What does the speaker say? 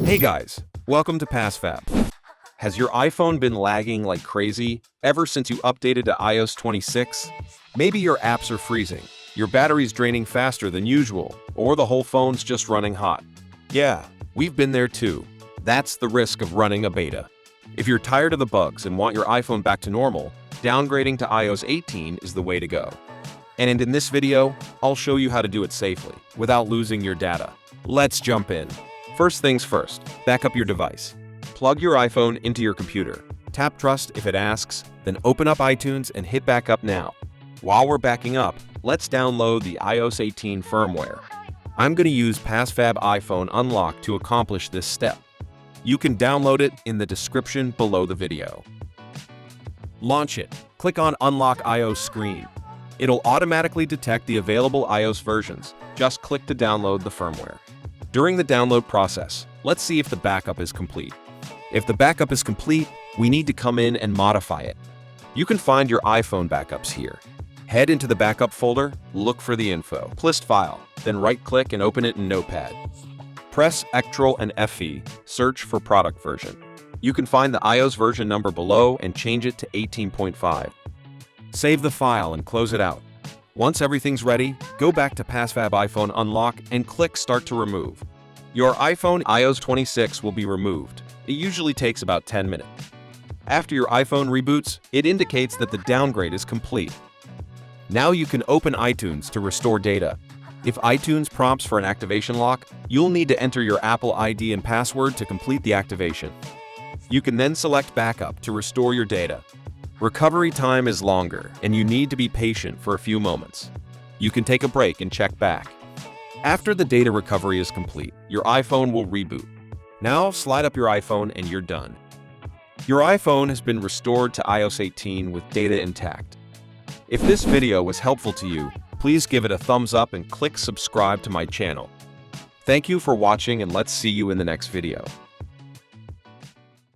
Hey guys, welcome to PassFab. Has your iPhone been lagging like crazy ever since you updated to iOS 26? Maybe your apps are freezing, your battery's draining faster than usual, or the whole phone's just running hot. Yeah, we've been there too. That's the risk of running a beta. If you're tired of the bugs and want your iPhone back to normal, downgrading to iOS 18 is the way to go. And in this video, I'll show you how to do it safely, without losing your data. Let's jump in. First things first, back up your device. Plug your iPhone into your computer. Tap Trust if it asks, then open up iTunes and hit back up now. While we're backing up, let's download the iOS 18 firmware. I'm going to use PassFab iPhone Unlock to accomplish this step. You can download it in the description below the video. Launch it. Click on Unlock iOS screen. It'll automatically detect the available iOS versions. Just click to download the firmware. During the download process, let's see if the backup is complete. If the backup is complete, we need to come in and modify it. You can find your iPhone backups here. Head into the backup folder, look for the Info.plist file, then right-click and open it in Notepad. Press Ctrl and Fe, search for product version. You can find the iOS version number below and change it to 18.5. Save the file and close it out. Once everything's ready, go back to PassFab iPhone Unlock and click Start to Remove. Your iPhone iOS 26 will be removed. It usually takes about 10 minutes. After your iPhone reboots, it indicates that the downgrade is complete. Now you can open iTunes to restore data. If iTunes prompts for an activation lock, you'll need to enter your Apple ID and password to complete the activation. You can then select Backup to restore your data. Recovery time is longer, and you need to be patient for a few moments. You can take a break and check back. After the data recovery is complete, your iPhone will reboot. Now slide up your iPhone and you're done. Your iPhone has been restored to iOS 18 with data intact. If this video was helpful to you, please give it a thumbs up and click subscribe to my channel. Thank you for watching, and let's see you in the next video.